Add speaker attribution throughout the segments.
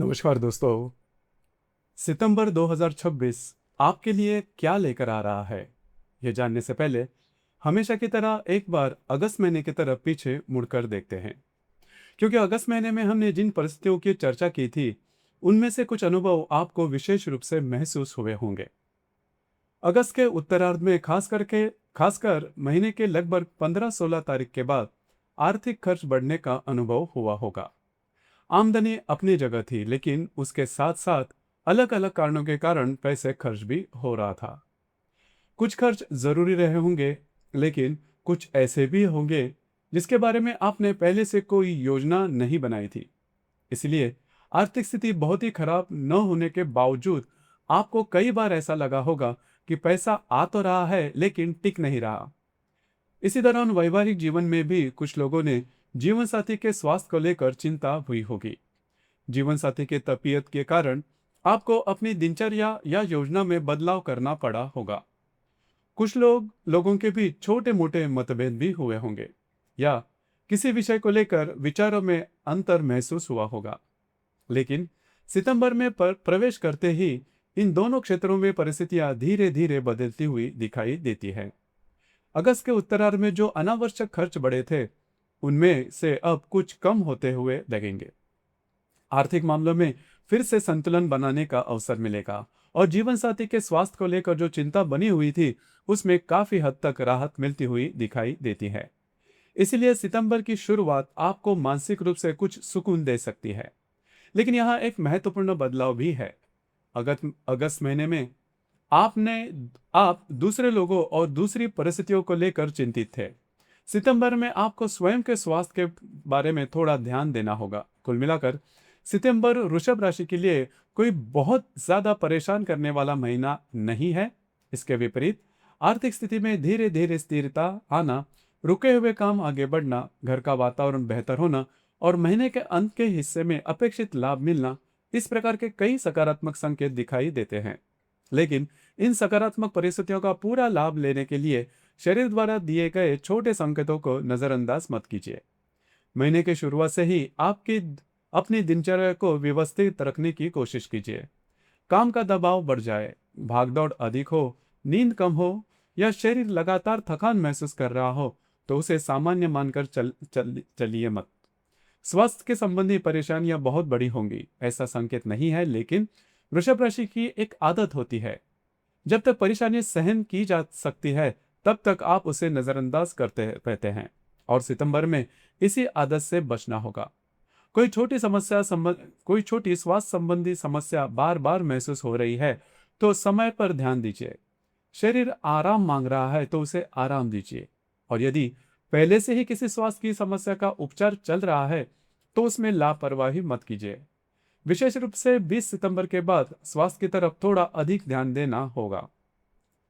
Speaker 1: नमस्कार दोस्तों। सितंबर 2026 आपके लिए क्या लेकर आ रहा है, ये जानने से पहले हमेशा की तरह एक बार अगस्त महीने की तरफ पीछे मुड़कर देखते हैं। क्योंकि अगस्त महीने में हमने जिन परिस्थितियों की चर्चा की थी, उनमें से कुछ अनुभव आपको विशेष रूप से महसूस हुए होंगे। अगस्त के उत्तरार्ध में खासकर महीने के लगभग 15-16 तारीख के बाद आर्थिक खर्च बढ़ने का अनुभव हुआ होगा। आमदनी अपनी जगह थी, लेकिन उसके साथ साथ अलग अलग कारणों के कारण पैसे खर्च भी हो रहा था। कुछ खर्च जरूरी रहे होंगे, लेकिन कुछ ऐसे भी होंगे जिसके बारे में आपने पहले से कोई योजना नहीं बनाई थी। इसलिए आर्थिक स्थिति बहुत ही खराब न होने के बावजूद आपको कई बार ऐसा लगा होगा कि पैसा आ तो रहा है लेकिन टिक नहीं रहा। इसी दौरान वैवाहिक जीवन में भी कुछ लोगों ने जीवन साथी के स्वास्थ्य को लेकर चिंता हुई होगी। जीवन साथी के तबीयत के कारण आपको अपनी दिनचर्या या योजना में बदलाव करना पड़ा होगा। कुछ लोगों के बीच छोटे मोटे मतभेद भी हुए होंगे, या किसी विषय को लेकर विचारों में अंतर महसूस हुआ होगा। लेकिन सितंबर में प्रवेश करते ही इन दोनों क्षेत्रों में परिस्थितियां धीरे धीरे बदलती हुई दिखाई देती है। अगस्त के उत्तरार्ध में जो अनावश्यक खर्च बढ़े थे, उनमें से अब कुछ कम होते हुए लगेंगे। आर्थिक मामलों में फिर से संतुलन बनाने का अवसर मिलेगा, और जीवन साथी के स्वास्थ्य को लेकर जो चिंता बनी हुई थी, उसमें काफी हद तक राहत मिलती हुई दिखाई देती है। इसलिए सितंबर की शुरुआत आपको मानसिक रूप से कुछ सुकून दे सकती है। लेकिन यहाँ एक महत्वपूर्ण बदलाव भी है। अगस्त अगस्त महीने में आपने आप दूसरे लोगों और दूसरी परिस्थितियों को लेकर चिंतित थे। सितंबर में आपको स्वयं के स्वास्थ्य के बारे में थोड़ा ध्यान देना होगा। कुल मिलाकर सितंबर वृषभ राशि के लिए कोई बहुत ज्यादा परेशान करने वाला महीना नहीं है। इसके विपरीत आर्थिक स्थिति में धीरे धीरे स्थिरता आना, रुके हुए काम आगे बढ़ना, घर का वातावरण बेहतर होना और महीने के अंत के हिस्से में अपेक्षित लाभ मिलना, इस प्रकार के कई सकारात्मक संकेत दिखाई देते हैं। लेकिन इन सकारात्मक परिस्थितियों का पूरा लाभ लेने के लिए शरीर द्वारा दिए गए छोटे संकेतों को नजरअंदाज मत कीजिए। महीने की शुरुआत से ही आपकी अपनी दिनचर्या को व्यवस्थित रखने की कोशिश कीजिए। काम का दबाव बढ़ जाए, भागदौड़ अधिक हो, नींद कम हो या शरीर लगातार थकान महसूस कर रहा हो, तो उसे सामान्य मानकर चलिए मत। स्वास्थ्य के संबंधी परेशानियां बहुत बड़ी होंगी, ऐसा संकेत नहीं है, लेकिन वृषभ राशि की एक आदत होती है। जब तक परेशानी सहन की जा सकती है, तब तक आप उसे नजरअंदाज करते रहते हैं, और सितंबर में इसी आदत से बचना होगा। कोई छोटी स्वास्थ्य संबंधी समस्या बार बार महसूस हो रही है, तो समय पर ध्यान दीजिए। शरीर आराम मांग रहा है, तो उसे आराम दीजिए। और यदि पहले से ही किसी स्वास्थ्य की समस्या का उपचार चल रहा है, तो उसमें लापरवाही मत कीजिए। विशेष रूप से 20 सितंबर के बाद स्वास्थ्य की तरफ थोड़ा अधिक ध्यान देना होगा,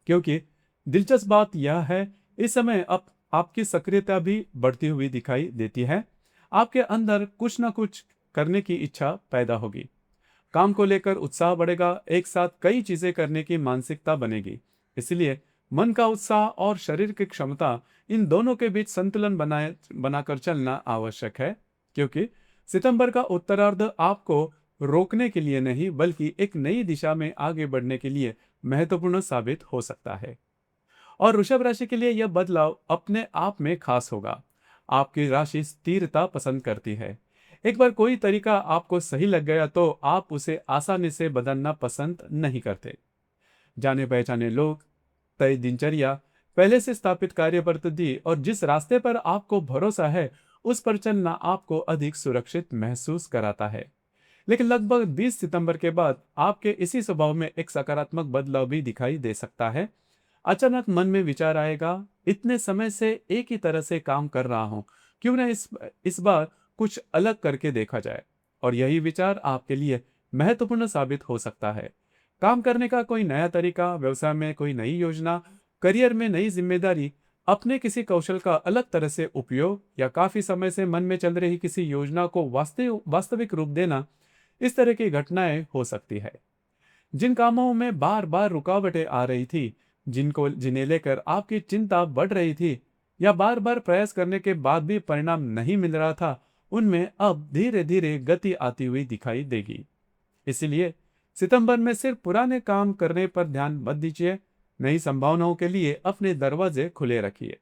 Speaker 1: क्योंकि दिलचस्प बात यह है, इस समय अब आपकी सक्रियता भी बढ़ती हुई दिखाई देती है। आपके अंदर कुछ ना कुछ करने की इच्छा पैदा होगी। काम को लेकर उत्साह बढ़ेगा, एक साथ कई चीजें करने की मानसिकता बनेगी। इसलिए मन का उत्साह और शरीर की क्षमता, इन दोनों के बीच संतुलन बनाकर चलना आवश्यक है, क्योंकि सितंबर का उत्तरार्ध आपको रोकने के लिए नहीं, बल्कि एक नई दिशा में आगे बढ़ने के लिए महत्वपूर्ण साबित हो सकता है। और वृषभ राशि के लिए यह बदलाव अपने आप में खास होगा। आपकी राशि स्थिरता पसंद करती है। एक बार कोई तरीका आपको सही लग गया, तो आप उसे आसानी से बदलना पसंद नहीं करते। जाने पहचाने लोग, तय दिनचर्या, पहले से स्थापित कार्य पद्धति और जिस रास्ते पर आपको भरोसा है, उस पर चलना आपको अधिक सुरक्षित महसूस कराता है। लेकिन लगभग 20 सितंबर के बाद आपके इसी स्वभाव में एक सकारात्मक बदलाव भी दिखाई दे सकता है। अचानक मन में विचार आएगा, इतने समय से एक ही तरह से काम कर रहा हूं, क्यों ना इस बार कुछ अलग करके देखा जाए। और यही विचार आपके लिए महत्वपूर्ण साबित हो सकता है। काम करने का कोई नया तरीका, व्यवसाय में कोई नई योजना, करियर में नई जिम्मेदारी, अपने किसी कौशल का अलग तरह से उपयोग, या काफी समय से मन में चल रही किसी योजना को वास्तविक रूप देना, इस तरह की घटनाएं हो सकती है। जिन कामों में बार बार रुकावटें आ रही थी, जिन्हें लेकर आपकी चिंता बढ़ रही थी, या बार बार प्रयास करने के बाद भी परिणाम नहीं मिल रहा था, उनमें अब धीरे धीरे गति आती हुई दिखाई देगी। इसीलिए सितंबर में सिर्फ पुराने काम करने पर ध्यान मत दीजिए, नई संभावनाओं के लिए अपने दरवाजे खुले रखिए।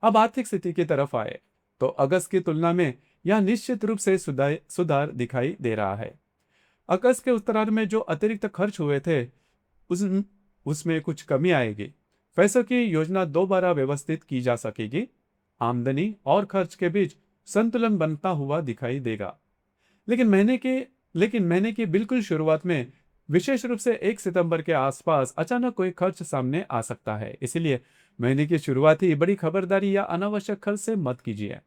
Speaker 1: अब आर्थिक स्थिति की तरफ आए तो अगस्त की तुलना में यह निश्चित रूप से सुधार दिखाई दे रहा है। अगस्त के उत्तरार्ध में जो अतिरिक्त खर्च हुए थे उस उसमें कुछ कमी आएगी। पैसों की योजना दोबारा व्यवस्थित की जा सकेगी। आमदनी और खर्च के बीच संतुलन बनता हुआ दिखाई देगा। लेकिन महीने की बिल्कुल शुरुआत में, विशेष रूप से 1 सितंबर के आसपास अचानक कोई खर्च सामने आ सकता है। इसलिए महीने की शुरुआत ही बड़ी खबरदारी या अनावश्यक खर्च से मत कीजिए।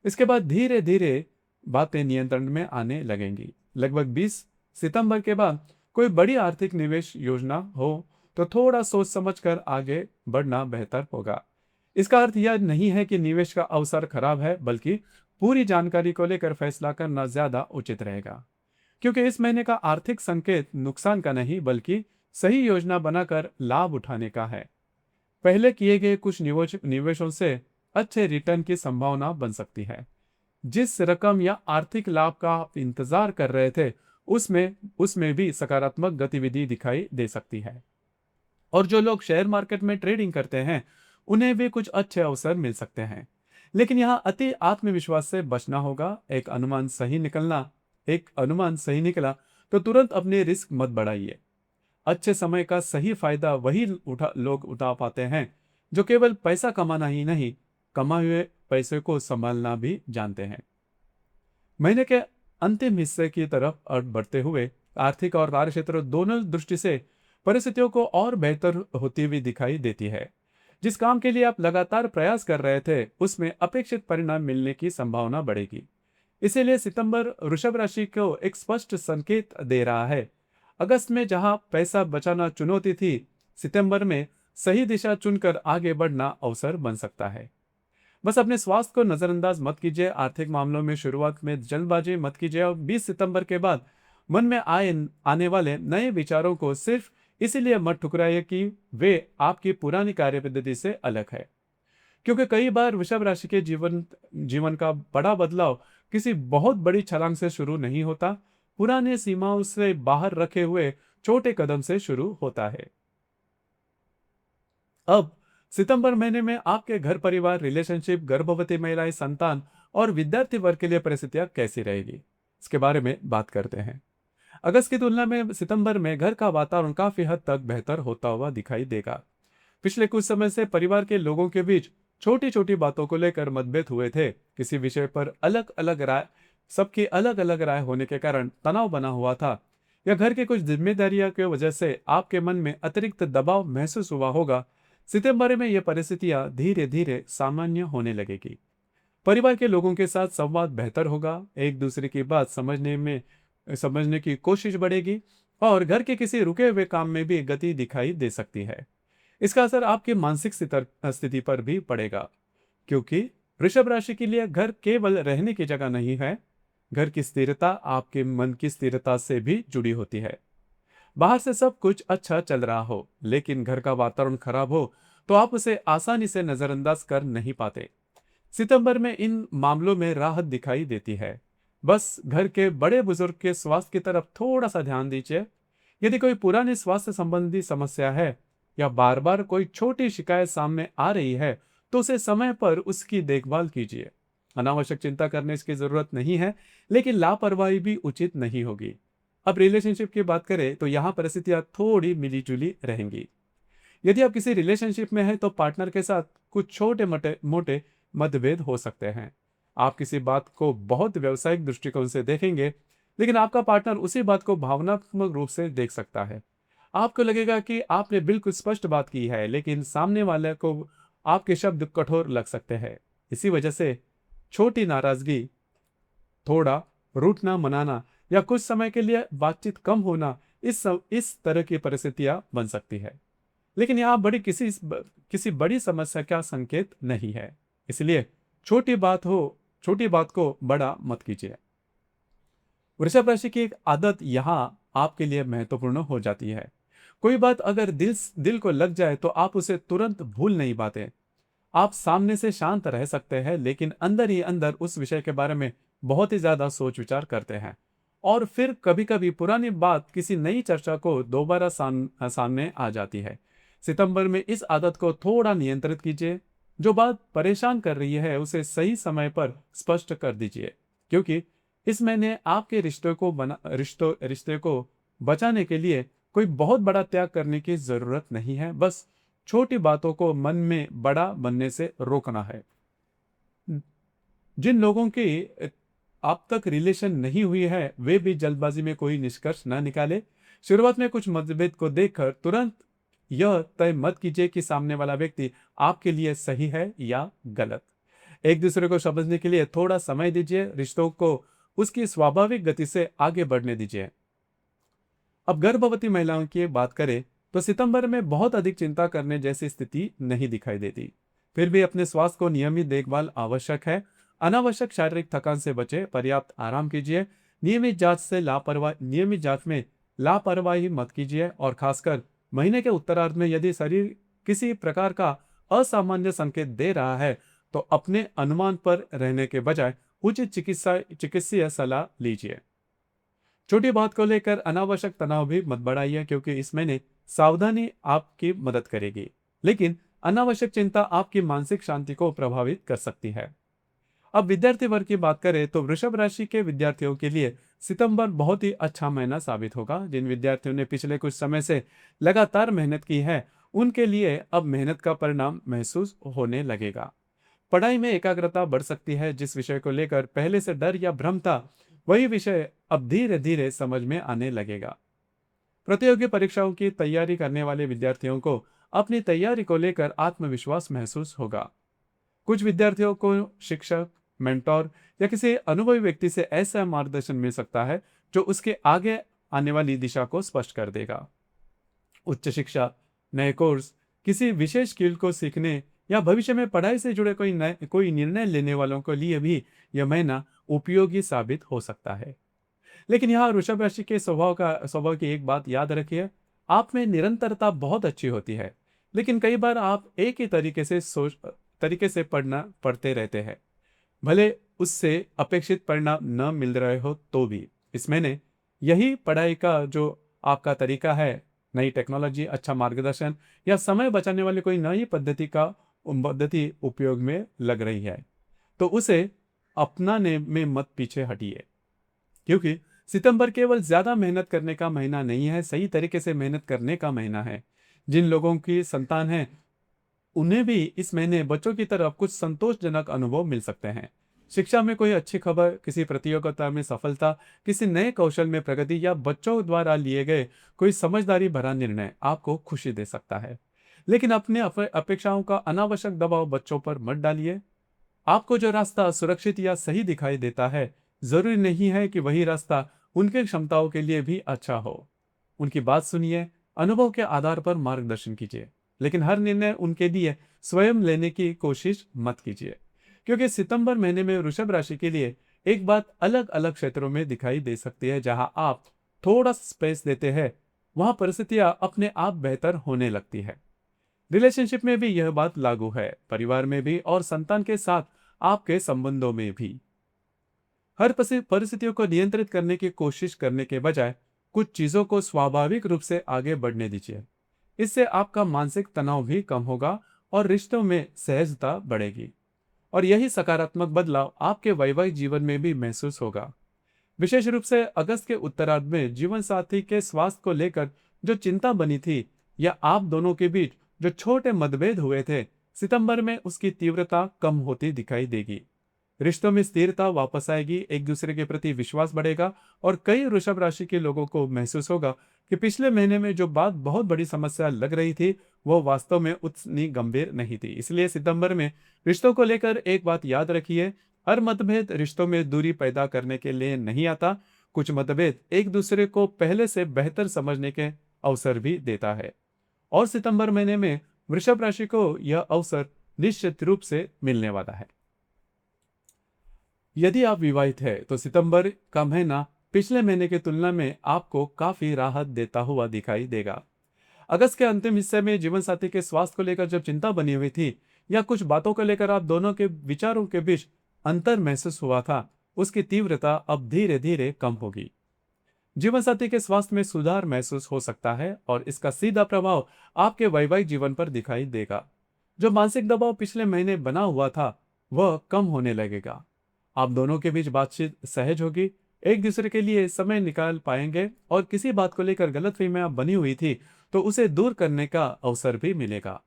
Speaker 1: इसके बाद धीरे धीरे बातें नियंत्रण में आने लगेंगी। लगभग 20 सितंबर के बाद कोई बड़ी आर्थिक निवेश योजना हो तो थोड़ा सोच समझकर आगे बढ़ना बेहतर होगा। इसका अर्थ यह नहीं है कि निवेश का अवसर खराब है, बल्कि पूरी जानकारी को लेकर फैसला करना ज्यादा उचित रहेगा। क्योंकि इस महीने का आर्थिक संकेत नुकसान का नहीं, बल्कि सही योजना बनाकर लाभ उठाने का है। पहले किए गए कुछ निवेशों से अच्छे रिटर्न की संभावना बन सकती है। जिस रकम या आर्थिक लाभ का आप इंतजार कर रहे थे, उसमें उसमें भी सकारात्मक गतिविधि दिखाई दे सकती है। और जो लोग शेयर मार्केट में ट्रेडिंग करते हैं, उन्हें भी कुछ अच्छे अवसर मिल सकते हैं। लेकिन यहाँ अति आत्मविश्वास से बचना होगा। एक अनुमान सही निकला तो तुरंत अपने रिस्क मत बढ़ाइए। अच्छे समय का सही फायदा वही लोग उठा पाते हैं जो केवल पैसा कमाना ही नहीं, कमाए हुए पैसे को संभालना भी जानते हैं। महीने के अंतिम हिस्से की तरफ बढ़ते हुए आर्थिक और कार्य क्षेत्र दोनों दृष्टि से परिस्थितियों को और बेहतर होती हुई दिखाई देती है। जिस काम के लिए आप लगातार प्रयास कर रहे थे, उसमें अपेक्षित परिणाम मिलने की संभावना बढ़ेगी। इसीलिए सितंबर वृषभ राशि को एक स्पष्ट संकेत दे रहा है। अगस्त में जहां पैसा बचाना चुनौती थी, सितंबर में सही दिशा चुनकर आगे बढ़ना अवसर बन सकता है। बस अपने स्वास्थ्य को नजरअंदाज मत कीजिए। आर्थिक मामलों में शुरुआत में जल्दबाजी मत कीजिए और 20 सितंबर के बाद मन में आने वाले नए विचारों को सिर्फ इसीलिए मत ठुकराइए कि वे आपकी पुरानी कार्य पद्धति से अलग है। क्योंकि कई बार वृषभ राशि के जीवन का बड़ा बदलाव किसी बहुत बड़ी छलांग से शुरू नहीं होता, पुराने सीमाओं से बाहर रखे हुए छोटे कदम से शुरू होता है। अब सितंबर महीने में आपके घर परिवार, रिलेशनशिप, गर्भवती महिलाएं, संतान और विद्यार्थी वर्ग के लिए परिस्थितियां कैसी रहेगी, इसके बारे में बात करते हैं। अगस्त की तुलना में सितंबर में घर का वातावरण काफी हद तक बेहतर होता हुआ दिखाई देगा। पिछले कुछ समय से परिवार के लोगों के बीच छोटी छोटी बातों को लेकर मतभेद हुए थे। किसी विषय पर सबकी अलग अलग राय होने के कारण तनाव बना हुआ था, या घर के कुछ जिम्मेदारियों की वजह से आपके मन में अतिरिक्त दबाव महसूस हुआ होगा। सितंबर में यह परिस्थितियां धीरे धीरे सामान्य होने लगेगी। परिवार के लोगों के साथ संवाद बेहतर होगा, एक दूसरे की बात समझने की कोशिश बढ़ेगी और घर के किसी रुके हुए काम में भी गति दिखाई दे सकती है। इसका असर आपकी मानसिक स्थिति पर भी पड़ेगा, क्योंकि वृषभ राशि के लिए घर केवल रहने की जगह नहीं है। घर की स्थिरता आपके मन की स्थिरता से भी जुड़ी होती है। बाहर से सब कुछ अच्छा चल रहा हो, लेकिन घर का वातावरण खराब हो तो आप उसे आसानी से नजरअंदाज कर नहीं पाते। सितंबर में इन मामलों में राहत दिखाई देती है। बस घर के बड़े बुजुर्ग के स्वास्थ्य की तरफ थोड़ा सा ध्यान दीजिए। यदि कोई पुरानी स्वास्थ्य संबंधी समस्या है या बार बार कोई छोटी शिकायत सामने आ रही है, तो उसे समय पर उसकी देखभाल कीजिए। अनावश्यक चिंता करने की जरूरत नहीं है, लेकिन लापरवाही भी उचित नहीं होगी। अब रिलेशनशिप की बात करें तो यहाँ परिस्थितियां थोड़ी मिलीजुली रहेंगी। यदि आप किसी रिलेशनशिप में हैं तो पार्टनर के साथ कुछ छोटे मोटे मतभेद हो सकते हैं। आप किसी बात को बहुत व्यावसायिक दृष्टिकोण से देखेंगे, लेकिन आपका पार्टनर उसी बात को भावनात्मक रूप से देख सकता है। आपको लगेगा कि आपने बिल्कुल स्पष्ट बात की है, लेकिन सामने वाले को आपके शब्द कठोर लग सकते हैं। इसी वजह से छोटी नाराजगी, थोड़ा रूठना मनाना या कुछ समय के लिए बातचीत कम होना, इस तरह की परिस्थितियां बन सकती है। लेकिन यहाँ किसी बड़ी समस्या का संकेत नहीं है। इसलिए छोटी बात को बड़ा मत कीजिए। वृषभ राशि की एक आदत यहाँ आपके लिए महत्वपूर्ण हो जाती है। कोई बात अगर दिल को लग जाए तो आप उसे तुरंत भूल नहीं पाते। आप सामने से शांत रह सकते हैं, लेकिन अंदर ही अंदर उस विषय के बारे में बहुत ही ज्यादा सोच विचार करते हैं और फिर कभी कभी पुरानी बात किसी नई चर्चा को दोबारा सामने आ जाती है। सितंबर में इस आदत को थोड़ा नियंत्रित कीजिए। जो बात परेशान कर रही है उसे सही समय पर स्पष्ट कर दीजिए, क्योंकि इस महीने आपके रिश्ते को बचाने के लिए कोई बहुत बड़ा त्याग करने की जरूरत नहीं है। बस छोटी बातों को मन में बड़ा बनने से रोकना है। जिन लोगों की अब तक रिलेशन नहीं हुई है वे भी जल्दबाजी में कोई निष्कर्ष न निकाले। शुरुआत में कुछ मतभेद को देखकर तुरंत यह तय मत कीजिए कि सामने वाला व्यक्ति आपके लिए सही है या गलत। एक दूसरे को समझने के लिए थोड़ा समय दीजिए, रिश्तों को उसकी स्वाभाविक गति से आगे बढ़ने दीजिए। अब गर्भवती महिलाओं की बात करें तो सितंबर में बहुत अधिक चिंता करने जैसी स्थिति नहीं दिखाई देती। फिर भी अपने स्वास्थ्य को नियमित देखभाल आवश्यक है। अनावश्यक शारीरिक थकान से बचे, पर्याप्त आराम कीजिए। नियमित जांच में लापरवाही मत कीजिए, और खासकर महीने के उत्तरार्ध में यदि शरीर किसी प्रकार का असामान्य संकेत दे रहा है तो अपने अनुमान पर रहने के बजाय उचित चिकित्सीय सलाह लीजिए। छोटी बात को लेकर अनावश्यक तनाव भी मत बढ़ाइए, क्योंकि इस महीने सावधानी आपकी मदद करेगी, लेकिन अनावश्यक चिंता आपकी मानसिक शांति को प्रभावित कर सकती है। अब विद्यार्थी वर्ग की बात करें तो वृषभ राशि के विद्यार्थियों के लिए सितंबर बहुत ही अच्छा महीना साबित होगा। जिन विद्यार्थियों ने पिछले कुछ समय से लगातार मेहनत की है उनके लिए अब मेहनत का परिणाम महसूस होने लगेगा। पढ़ाई में एकाग्रता बढ़ सकती है। जिस विषय को लेकर पहले से डर या भ्रम था वही विषय अब धीरे धीरे समझ में आने लगेगा। प्रतियोगी परीक्षाओं की तैयारी करने वाले विद्यार्थियों को अपनी तैयारी को लेकर आत्मविश्वास महसूस होगा। कुछ विद्यार्थियों को शिक्षक, मेंटोर या किसी अनुभवी व्यक्ति से ऐसा मार्गदर्शन मिल सकता है जो उसके आगे आने वाली दिशा को स्पष्ट कर देगा। उच्च शिक्षा, नए कोर्स, किसी विशेष स्किल को सीखने या भविष्य में पढ़ाई से जुड़े कोई निर्णय लेने वालों के लिए भी यह महीना उपयोगी साबित हो सकता है। लेकिन यहाँ वृषभ राशि के स्वभाव की एक बात याद रखिए, आप में निरंतरता बहुत अच्छी होती है, लेकिन कई बार आप एक ही तरीके से पढ़ते रहते हैं, भले उससे अपेक्षित परिणाम न मिल रहे हो तो भी। इस महीने यही पढ़ाई का जो आपका तरीका है, नई टेक्नोलॉजी, अच्छा मार्गदर्शन या समय बचाने वाली कोई नई पद्धति उपयोग में लग रही है तो उसे अपनाने में मत पीछे हटिए, क्योंकि सितंबर केवल ज्यादा मेहनत करने का महीना नहीं है, सही तरीके से मेहनत करने का महीना है। जिन लोगों की संतान है उन्हें भी इस महीने बच्चों की तरफ कुछ संतोषजनक अनुभव मिल सकते हैं। शिक्षा में कोई अच्छी खबर, किसी प्रतियोगिता में सफलता, किसी नए कौशल में प्रगति या बच्चों द्वारा लिए गए कोई समझदारी भरा निर्णय आपको खुशी दे सकता है। लेकिन अपने अपेक्षाओं का अनावश्यक दबाव बच्चों पर मत डालिए। आपको जो रास्ता सुरक्षित या सही दिखाई देता है जरूरी नहीं है कि वही रास्ता उनके क्षमताओं के लिए भी अच्छा हो। उनकी बात सुनिए, अनुभव के आधार पर मार्गदर्शन कीजिए, लेकिन हर निर्णय उनके लिए स्वयं लेने की कोशिश मत कीजिए, क्योंकि सितंबर महीने में वृषभ राशि के लिए एक बात अलग अलग क्षेत्रों में दिखाई दे सकती है। जहां आप थोड़ा स्पेस देते हैं वहां परिस्थितियां अपने आप बेहतर होने लगती है। रिलेशनशिप में भी यह बात लागू है, परिवार में भी और संतान के साथ आपके संबंधों में भी। हर परिस्थितियों को नियंत्रित करने की कोशिश करने के बजाय कुछ चीजों को स्वाभाविक रूप से आगे बढ़ने दीजिए। इससे आपका मानसिक तनाव भी कम होगा और रिश्तों में सहजता बढ़ेगी, और यही सकारात्मक बदलाव आपके वैवाहिक जीवन में भी महसूस होगा। विशेष रूप से अगस्त के उत्तरार्ध में जीवन साथी के स्वास्थ्य को लेकर जो चिंता बनी थी या आप दोनों के बीच जो छोटे मतभेद हुए थे, सितंबर में उसकी तीव्रता कम होती दिखाई देगी। रिश्तों में स्थिरता वापस आएगी, एक दूसरे के प्रति विश्वास बढ़ेगा और कई वृषभ राशि के लोगों को महसूस होगा कि पिछले महीने में जो बात बहुत बड़ी समस्या लग रही थी वो वास्तव में उतनी गंभीर नहीं थी। इसलिए सितंबर में रिश्तों को लेकर एक बात याद रखिए, हर मतभेद रिश्तों में दूरी पैदा करने के लिए नहीं आता। कुछ मतभेद एक दूसरे को पहले से बेहतर समझने के अवसर भी देता है, और सितंबर महीने में वृषभ राशि को यह अवसर निश्चित रूप से मिलने वाला है। यदि आप विवाहित हैं तो सितंबर का महीना पिछले महीने की तुलना में आपको काफी राहत देता हुआ दिखाई देगा। अगस्त के अंतिम हिस्से में जीवन साथी के स्वास्थ्य को लेकर जब चिंता बनी हुई थी या कुछ बातों को लेकर आप दोनों के विचारों के बीच अंतर महसूस हुआ था, उसकी तीव्रता अब धीरे धीरे कम होगी। जीवन साथी के स्वास्थ्य में सुधार महसूस हो सकता है और इसका सीधा प्रभाव आपके वैवाहिक जीवन पर दिखाई देगा। जो मानसिक दबाव पिछले महीने बना हुआ था वह कम होने लगेगा। आप दोनों के बीच बातचीत सहज होगी, एक दूसरे के लिए समय निकाल पाएंगे और किसी बात को लेकर गलतफहमियां बनी हुई थी तो उसे दूर करने का अवसर भी मिलेगा।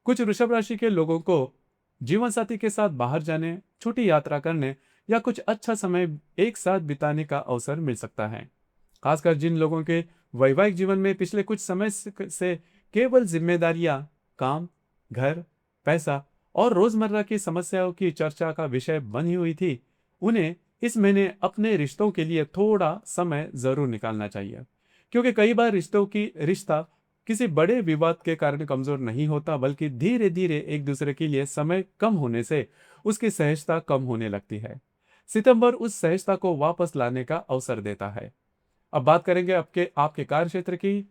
Speaker 1: कुछ वृषभ राशि के लोगों को जीवन साथी के साथ बाहर जाने, छोटी यात्रा करने या कुछ अच्छा समय एक साथ बिताने का अवसर मिल सकता है। खासकर जिन लोगों के वैवाहिक जीवन में पिछले कुछ समय से केवल जिम्मेदारियां, काम, घर, पैसा और रोजमर्रा की समस्याओं की चर्चा का विषय बनी हुई थी, उन्हें इस महीने अपने रिश्तों के लिए थोड़ा समय जरूर निकालना चाहिए। क्योंकि कई बार रिश्ता किसी बड़े विवाद के कारण कमजोर नहीं होता, बल्कि धीरे धीरे एक दूसरे के लिए समय कम होने से उसकी सहजता कम होने लगती है। सितंबर उस सहजता को वापस लाने का अवसर देता है। अब बात करेंगे आपके आपके कार्य क्षेत्र की,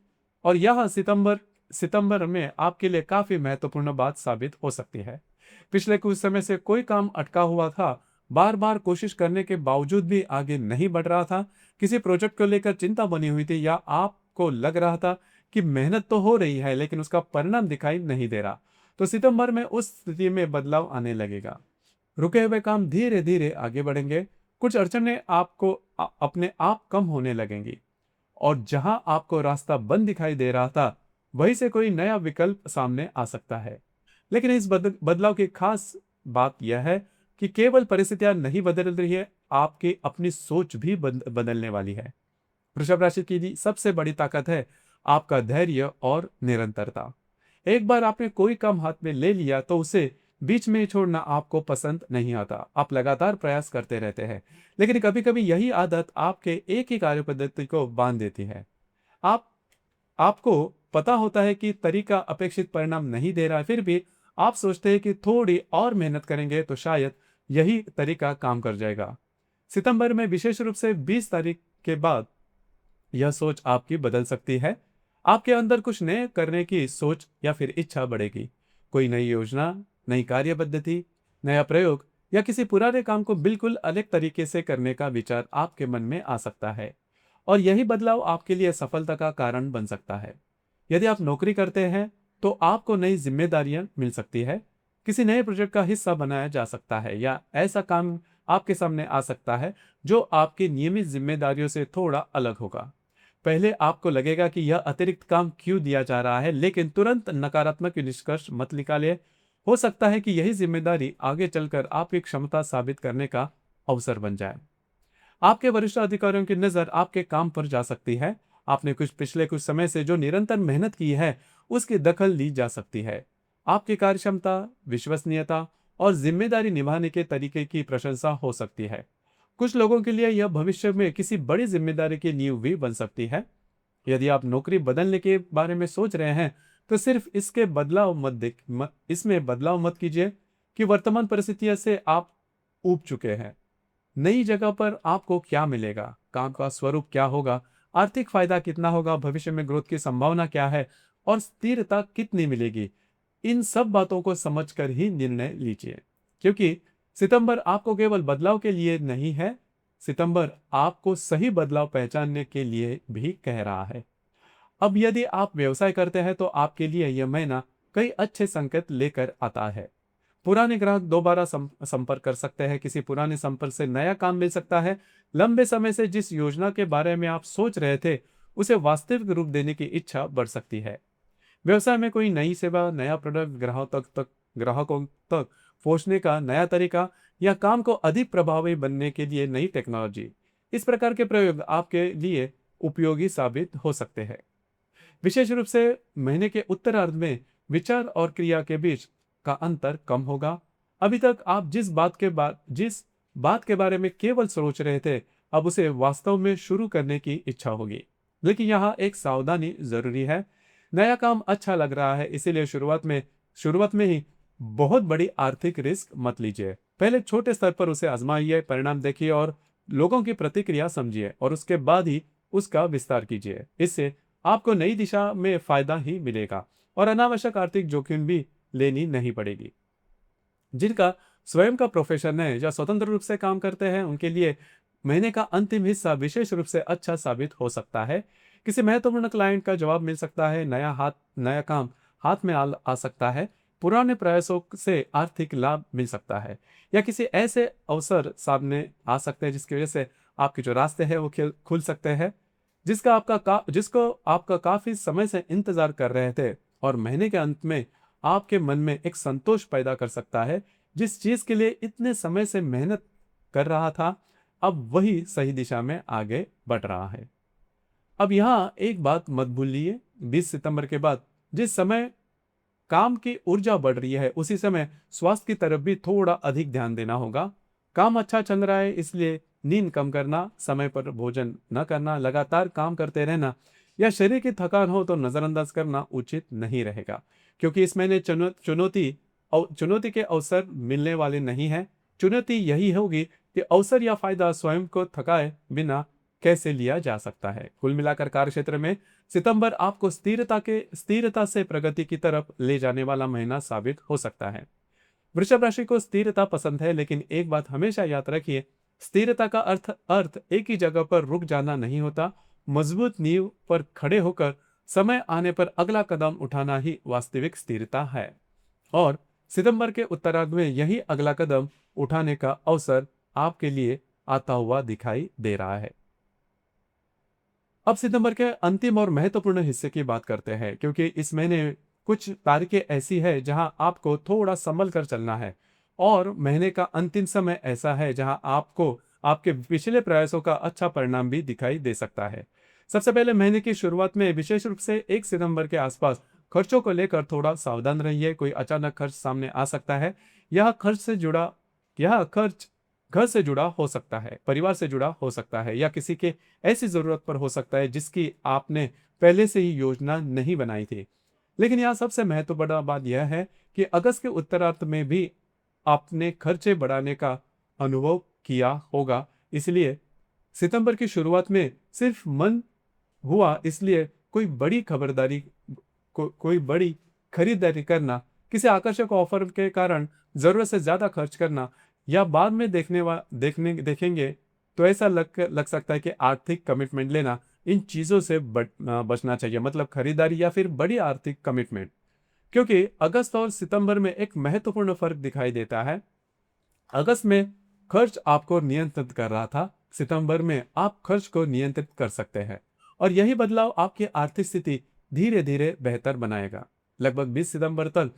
Speaker 1: और यह सितंबर में आपके लिए काफी महत्वपूर्ण बात साबित हो सकती है। पिछले कुछ समय से कोई काम अटका हुआ था, बार बार कोशिश करने के बावजूद भी आगे नहीं बढ़ रहा था, किसी प्रोजेक्ट को लेकर चिंता बनी हुई थी या आपको लग रहा था कि मेहनत तो हो रही है लेकिन उसका परिणाम दिखाई नहीं दे रहा, तो सितंबर में उस स्थिति में बदलाव आने लगेगा। रुके हुए काम धीरे धीरे आगे बढ़ेंगे, कुछ अड़चनें अपने आप कम होने लगेंगी और जहां आपको रास्ता बंद दिखाई दे रहा था वहीं से कोई नया विकल्प सामने आ सकता है। लेकिन इस बदलाव की खास बात यह है कि केवल परिस्थितियां नहीं बदल रही है, आपकी अपनी सोच भी बदलने वाली है। वृषभ राशि की सबसे बड़ी ताकत है आपका धैर्य और निरंतरता। एक बार आपने कोई काम हाथ में ले लिया तो उसे बीच में छोड़ना आपको पसंद नहीं आता। आप लगातार प्रयास करते रहते हैं, लेकिन कभी कभी यही आदत आपके एक ही कार्य पद्धति को बांध देती है। आप आपको पता होता है कि तरीका अपेक्षित परिणाम नहीं दे रहा है, फिर भी आप सोचते हैं कि थोड़ी और मेहनत करेंगे तो शायद यही तरीका काम कर जाएगा। सितंबर में विशेष रूप से 20 तारीख के बाद यह सोच आपकी बदल सकती है। आपके अंदर कुछ नए करने की सोच या फिर इच्छा बढ़ेगी। कोई नई योजना, नई कार्य पद्धति, नया प्रयोग या किसी पुराने काम को बिल्कुल अलग तरीके से करने का विचार आपके मन में आ सकता है और यही बदलाव आपके लिए सफलता का कारण बन सकता है। यदि आप नौकरी करते हैं तो आपको नई जिम्मेदारियां मिल सकती है, किसी नए प्रोजेक्ट का हिस्सा बनाया जा सकता है या ऐसा काम आपके सामने आ सकता है जो आपकी नियमित जिम्मेदारियों से थोड़ा अलग होगा। पहले आपको लगेगा कि यह अतिरिक्त काम क्यों दिया जा रहा है, लेकिन तुरंत नकारात्मक निष्कर्ष मत निकाले। हो सकता है कि यही जिम्मेदारी आगे चलकर आपकी क्षमता साबित करने का अवसर बन जाए। आपके वरिष्ठ अधिकारियों की नजर आपके काम पर जा सकती है। आपने पिछले कुछ समय से जो निरंतर मेहनत की है उसकी दखल ली जा सकती है। आपकी कार्यक्षमता, विश्वसनीयता और जिम्मेदारी निभाने के तरीके की प्रशंसा हो सकती है। कुछ लोगों के लिए यह भविष्य में किसी बड़ी जिम्मेदारी की नींव भी बन सकती है। यदि आप नौकरी बदलने के बारे में सोच रहे हैं तो सिर्फ इसमें बदलाव मत कीजिए कि वर्तमान परिस्थितियों से आप ऊब चुके हैं। नई जगह पर आपको क्या मिलेगा, काम का स्वरूप क्या होगा, आर्थिक फायदा कितना होगा, भविष्य में ग्रोथ की संभावना क्या है और स्थिरता कितनी मिलेगी, इन सब बातों को समझकर ही निर्णय लीजिए। क्योंकि सितंबर आपको केवल बदलाव के लिए नहीं है, सितंबर आपको सही बदलाव पहचानने के लिए भी कह रहा है। अब यदि आप व्यवसाय करते हैं तो आपके लिए यह महीना कई अच्छे संकेत लेकर आता है। पुराने ग्राहक दोबारा संपर्क कर सकते हैं, किसी पुराने संपर्क से नया काम मिल सकता है। लंबे समय से जिस योजना के बारे में आप सोच रहे थे उसे वास्तविक रूप देने की इच्छा बढ़ सकती है। व्यवसाय में कोई नई सेवा, नया प्रोडक्ट ग्राहकों तक पहुंचने का नया तरीका या काम को अधिक प्रभावी बनने के लिए नई टेक्नोलॉजी, इस प्रकार के प्रयोग आपके लिए उपयोगी साबित हो सकते हैं। विशेष रूप से महीने के उत्तरार्ध में विचार और क्रिया के बीच का अंतर कम होगा। अभी तक आप जिस बात के बारे में केवल सोच रहे थे, अब उसे वास्तव में शुरू करने की इच्छा होगी। लेकिन यहाँ एक सावधानी जरूरी है। नया काम अच्छा लग रहा है, इसीलिए शुरुआत में ही बहुत बड़ी आर्थिक रिस्क मत लीजिए। पहले छोटे स्तर पर उसे आजमाइए, परिणाम देखिए और लोगों की प्रतिक्रिया समझिए और उसके बाद ही उसका विस्तार कीजिए। इससे आपको नई दिशा में फायदा ही मिलेगा और अनावश्यक आर्थिक जोखिम भी लेनी नहीं पड़ेगी। जिनका स्वयं का प्रोफेशन है या स्वतंत्र रूप से काम करते हैं, उनके लिए महीने का अंतिम हिस्सा विशेष रूप से अच्छा साबित हो सकता है। किसी महत्वपूर्ण क्लाइंट का जवाब मिल सकता है, नया काम हाथ में आ सकता है, पुराने प्रयासों से आर्थिक लाभ मिल सकता है, या किसी ऐसे अवसर सामने आ सकते हैं जिसकी वजह से आपके जो रास्ते हैं वो खुल सकते हैं, जिसको आपका काफी समय से इंतजार कर रहे थे। और महीने के अंत में आपके मन में एक संतोष पैदा कर सकता है। जिस चीज के लिए इतने समय से मेहनत कर रहा था, अब वही सही दिशा में आगे बढ़ रहा है। अब यहाँ एक बात मत भूलिए, 20 सितंबर के बाद जिस समय काम की ऊर्जा बढ़ रही है, उसी समय स्वास्थ्य की तरफ भी थोड़ा अधिक ध्यान देना होगा। काम अच्छा चल रहा है, इसलिए नींद कम करना, समय पर भोजन न करना, लगातार काम करते रहना या शरीर की थकान हो तो नजरअंदाज करना उचित नहीं रहेगा, क्योंकि इस महीने चुनौती के अवसर मिलने वाले नहीं है। चुनौती यही होगी कि अवसर या फायदा स्वयं को थकाए बिना कैसे लिया जा सकता है। कुल मिलाकर कार्यक्षेत्र में सितंबर आपको स्थिरता से प्रगति की तरफ ले जाने वाला महीना साबित हो सकता है। वृषभ राशि को स्थिरता पसंद है, लेकिन एक बात हमेशा याद रखिए, स्थिरता का अर्थ एक ही जगह पर रुक जाना नहीं होता। मजबूत नींव पर खड़े होकर समय आने पर अगला कदम उठाना ही वास्तविक स्थिरता है। और सितंबर के उत्तरार्ध में यही अगला कदम उठाने का अवसर आपके लिए आता हुआ दिखाई दे रहा है। अब सितंबर के अंतिम और महत्वपूर्ण हिस्से की बात करते हैं, क्योंकि इस महीने कुछ तारीखें ऐसी है जहां आपको थोड़ा संभल कर चलना है, और महीने का अंतिम समय ऐसा है जहां आपको आपके पिछले प्रयासों का अच्छा परिणाम भी दिखाई दे सकता है। सबसे पहले महीने की शुरुआत में विशेष रूप से 1 सितंबर के आसपास खर्चों को लेकर थोड़ा सावधान रहिए। कोई अचानक खर्च सामने आ सकता है। यह खर्च घर से जुड़ा हो सकता है, परिवार से जुड़ा हो सकता है, या किसी के ऐसी जरूरत पर हो सकता है जिसकी आपने पहले से ही योजना नहीं बनाई थी। लेकिन यहाँ सबसे महत्वपूर्ण बात यह है कि अगस्त के उत्तरार्ध में भी आपने खर्चे बढ़ाने का अनुभव किया होगा। इसलिए सितंबर की शुरुआत में सिर्फ मन हुआ, इसलिए कोई बड़ी खरीदारी करना, किसी आकर्षक ऑफर के कारण जरूरत से ज्यादा खर्च करना, या बाद में देखेंगे तो ऐसा लग सकता है कि आर्थिक कमिटमेंट लेना, इन चीजों से बचना चाहिए। मतलब खरीदारी या फिर बड़ी आर्थिक कमिटमेंट, क्योंकि अगस्त और सितंबर में एक महत्वपूर्ण फर्क दिखाई देता है। अगस्त में खर्च आपको नियंत्रित कर रहा था, सितंबर में आप खर्च को नियंत्रित कर सकते हैं, और यही बदलाव आपकी आर्थिक स्थिति धीरे धीरे बेहतर बनाएगा। लगभग 20 सितंबर तक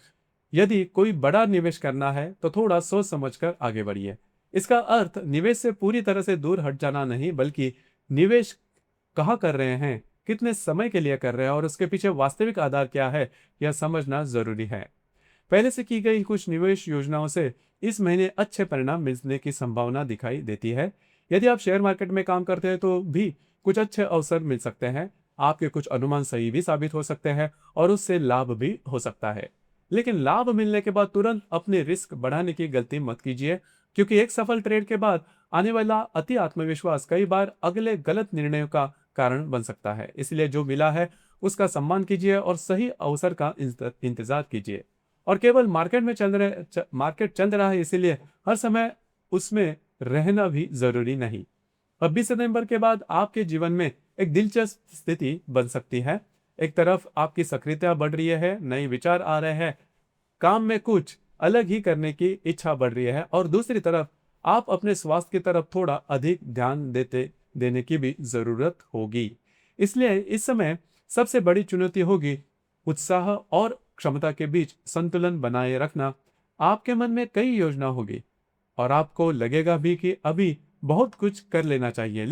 Speaker 1: यदि कोई बड़ा निवेश करना है तो थोड़ा सोच समझकर आगे बढ़िए। इसका अर्थ निवेश से पूरी तरह से दूर हट जाना नहीं, बल्कि निवेश कहाँ कर रहे हैं, कितने समय के लिए कर रहे हैं, और उसके पीछे वास्तविक आधार क्या है, यह समझना जरूरी है। पहले से की गई कुछ निवेश योजनाओं से इस महीने अच्छे परिणाम मिलने की संभावना दिखाई देती है। यदि आप शेयर मार्केट में काम करते हैं तो भी कुछ अच्छे अवसर मिल सकते हैं। आपके कुछ अनुमान सही भी साबित हो सकते हैं और उससे लाभ भी हो सकता है। लेकिन लाभ मिलने के बाद तुरंत अपने रिस्क बढ़ाने की गलती मत कीजिए, क्योंकि एक सफल ट्रेड के बाद आने वाला अति आत्मविश्वास कई बार अगले गलत निर्णयों का कारण बन सकता है। इसलिए जो मिला है उसका सम्मान कीजिए और सही अवसर का इंतजार कीजिए। और केवल मार्केट चल रहा है इसीलिए हर समय उसमें रहना भी जरूरी नहीं। अब 20 सितंबर के बाद आपके जीवन में एक दिलचस्प स्थिति बन सकती है। एक तरफ आपकी सक्रियता बढ़ रही है, नए विचार आ रहे हैं, काम में कुछ अलग ही करने की इच्छा बढ़ रही है, और दूसरी तरफ आप अपने स्वास्थ्य की तरफ थोड़ा अधिक ध्यान देने की भी जरूरत होगी। इसलिए इस समय सबसे बड़ी चुनौती होगी उत्साह और क्षमता के बीच संतुलन बनाए रखना। आपके मन में कई योजना होगी और आपको लगेगा भी कि अभी बहुत कुछ कर लेना चाहिए,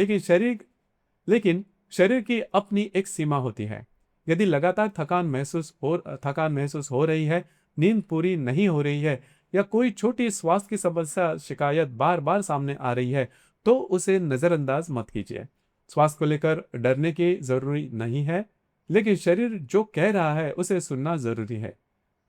Speaker 1: लेकिन शरीर की अपनी एक सीमा होती है। यदि लगातार थकान महसूस हो रही है, नींद पूरी नहीं हो रही है, या कोई छोटी स्वास्थ्य की समस्या शिकायत बार बार सामने आ रही है, तो उसे नजरअंदाज मत कीजिए। स्वास्थ्य को लेकर डरने की जरूरी नहीं है, लेकिन शरीर जो कह रहा है उसे सुनना जरूरी है।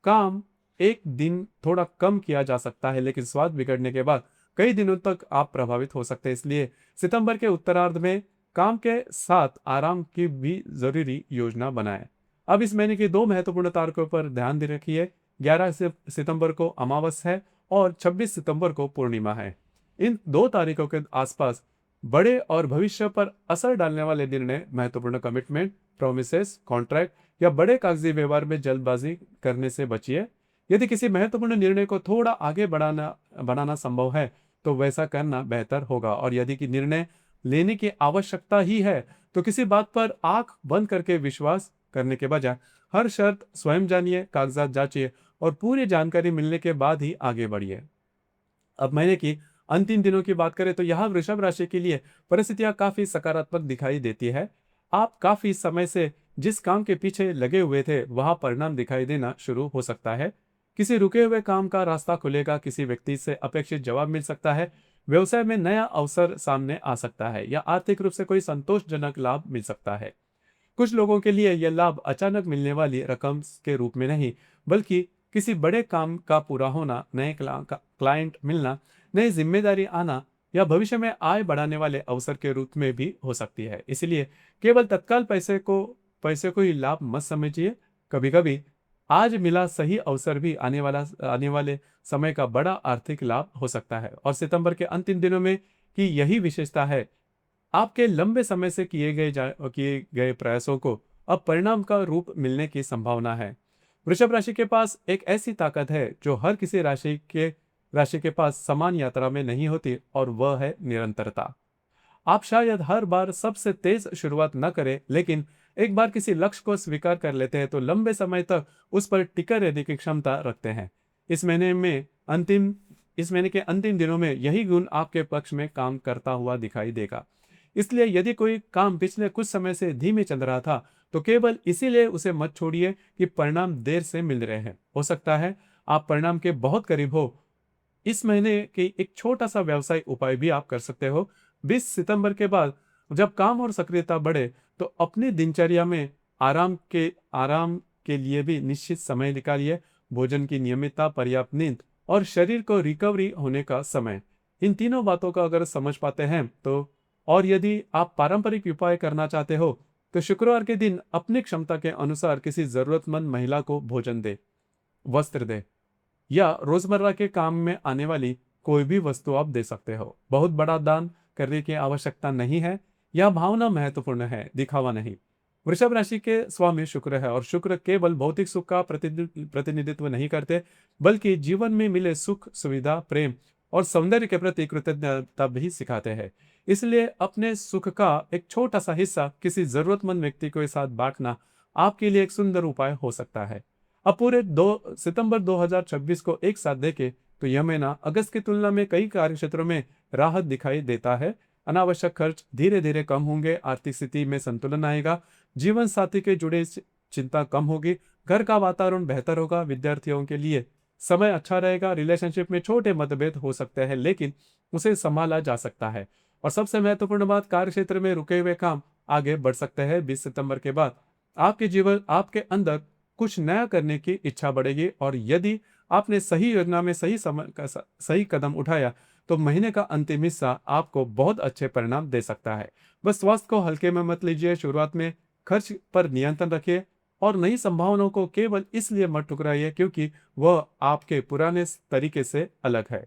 Speaker 1: काम एक दिन थोड़ा कम किया जा सकता है, लेकिन स्वास्थ्य बिगड़ने के बाद कई दिनों तक आप प्रभावित हो सकते हैं। इसलिए सितंबर के उत्तरार्ध में काम के साथ आराम की भी जरूरी योजना बनाएं। अब इस महीने की दो महत्वपूर्ण तारीखों पर ध्यान दे रखिए। 11 सितंबर को अमावस है और 26 सितंबर को पूर्णिमा है। इन दो तारीखों के आसपास बड़े और भविष्य पर असर डालने वाले निर्णय, महत्वपूर्ण कमिटमेंट, प्रोमिसेस, कॉन्ट्रैक्ट या बड़े कागजी व्यवहार में जल्दबाजी करने से बचिए। यदि किसी महत्वपूर्ण निर्णय को थोड़ा आगे बनाना संभव है तो वैसा करना बेहतर होगा, और यदि कि निर्णय लेने की आवश्यकता ही है तो किसी बात पर आंख बंद करके विश्वास करने के बजाय हर शर्त स्वयं जानिए, कागजात जांचिए और पूरी जानकारी मिलने के बाद ही आगे बढ़िए। अब महीने की अंतिम दिनों की बात करें तो यहाँ वृषभ राशि के लिए परिस्थितियां काफी सकारात्मक दिखाई देती है। आप काफी समय से जिस काम के पीछे लगे हुए थे वहां परिणाम दिखाई देना शुरू हो सकता है। किसी रुके हुए काम का रास्ता खुलेगा, किसी व्यक्ति से अपेक्षित जवाब मिल सकता है, व्यवसाय में नया अवसर सामने आ सकता है या आर्थिक रूप से कोई संतोषजनक लाभ मिल सकता है। कुछ लोगों के लिए यह लाभ अचानक मिलने वाली रकम के रूप में नहीं, बल्कि किसी बड़े काम का पूरा होना, नए क्लाइंट मिलना, नई जिम्मेदारी आना या भविष्य में आय बढ़ाने वाले अवसर के रूप में भी हो सकती है। इसलिए केवल तत्काल पैसे को ही लाभ मत समझिए। कभी कभी आज मिला सही अवसर भी आने वाले समय का बड़ा आर्थिक लाभ हो सकता है। और सितंबर के अंतिम दिनों में की यही विशेषता है, आपके लंबे समय से किए गए प्रयासों को अब परिणाम का रूप मिलने की संभावना है। वृषभ राशि के पास एक ऐसी ताकत है जो हर किसी राशि के पास समान यात्रा में नहीं होती, और वह है निरंतरता। आप शायद हर बार सबसे तेज शुरुआत न करें, लेकिन एक बार किसी लक्ष्य को स्वीकार कर लेते हैं तो लंबे समय तक उस पर टिके रहने की क्षमता रखते हैं। अंतिम इस महीने के अंतिम दिनों में यही गुण आपके पक्ष में काम करता हुआ दिखाई देगा। इसलिए यदि कोई काम पिछले कुछ समय से धीमे चल रहा था तो केवल इसीलिए उसे मत छोड़िए कि परिणाम देर से मिल रहे हैं। हो सकता है आप परिणाम के बहुत करीब हो। इस महीने की एक छोटा सा व्यवसाय उपाय भी आप कर सकते हो। 20 सितंबर के बाद जब काम और सक्रियता बढ़े तो अपनी दिनचर्या में आराम के लिए भी निश्चित समय निकालिए। भोजन की नियमितता, पर्याप्त नींद और शरीर को रिकवरी होने का समय, इन तीनों बातों का अगर समझ पाते हैं तो, और यदि आप पारंपरिक उपाय करना चाहते हो तो शुक्रवार के दिन अपनी क्षमता के अनुसार किसी जरूरतमंद महिला को भोजन दे, वस्त्र दे या रोजमर्रा के काम में आने वाली कोई भी वस्तु आप दे सकते हो। बहुत बड़ा दान करने की आवश्यकता नहीं है। यह भावना महत्वपूर्ण है, दिखावा नहीं। वृषभ राशि के स्वामी शुक्र है और शुक्र केवल भौतिक सुख का प्रतिनिधित्व नहीं करते, बल्कि जीवन में मिले सुख, सुविधा, प्रेम और सौंदर्य के प्रति कृतज्ञता भी सिखाते हैं। इसलिए अपने सुख का एक छोटा सा हिस्सा किसी जरूरतमंद व्यक्ति के साथ बांटना आपके लिए एक सुंदर उपाय हो सकता है। अब पूरे 2 सितंबर 2026 को एक साथ देखें तो यह महीना अगस्त की तुलना में कई कार्य क्षेत्रों में राहत दिखाई देता है। अनावश्यक खर्च धीरे धीरे कम होंगे, आर्थिक स्थिति में संतुलन आएगा, जीवन साथी के जुड़े चिंता कम होगी, घर का वातावरण बेहतर होगा, विद्यार्थियों के लिए समय अच्छा रहेगा, रिलेशनशिप में छोटे मतभेद हो सकते हैं लेकिन उसे संभाला जा सकता है। और सबसे महत्वपूर्ण बात, कार्य क्षेत्र में रुके हुए काम आगे बढ़ सकते हैं। 20 सितंबर के बाद आपके अंदर कुछ नया करने की इच्छा बढ़ेगी, और यदि आपने सही योजना में सही कदम उठाया तो महीने का अंतिम हिस्सा आपको बहुत अच्छे परिणाम दे सकता है। बस स्वास्थ्य को हल्के में मत लीजिए। शुरुआत में खर्च पर नियंत्रण रखिए और नई संभावनाओं को केवल इसलिए मत ठुकराइए क्योंकि वह आपके पुराने तरीके से अलग है।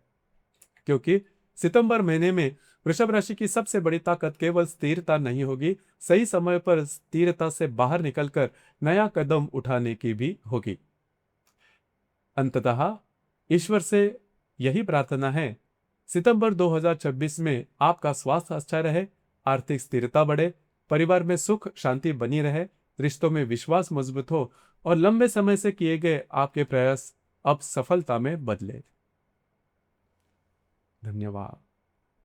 Speaker 1: क्योंकि सितंबर महीने में वृषभ राशि की सबसे बड़ी ताकत केवल स्थिरता नहीं होगी, सही समय पर स्थिरता से बाहर निकलकर नया कदम उठाने की भी होगी। अंततः ईश्वर से यही प्रार्थना है, सितंबर 2026 में आपका स्वास्थ्य अच्छा रहे, आर्थिक स्थिरता बढ़े, परिवार में सुख शांति बनी रहे, रिश्तों में विश्वास मजबूत हो और लंबे समय से किए गए आपके प्रयास अब सफलता में बदले। धन्यवाद।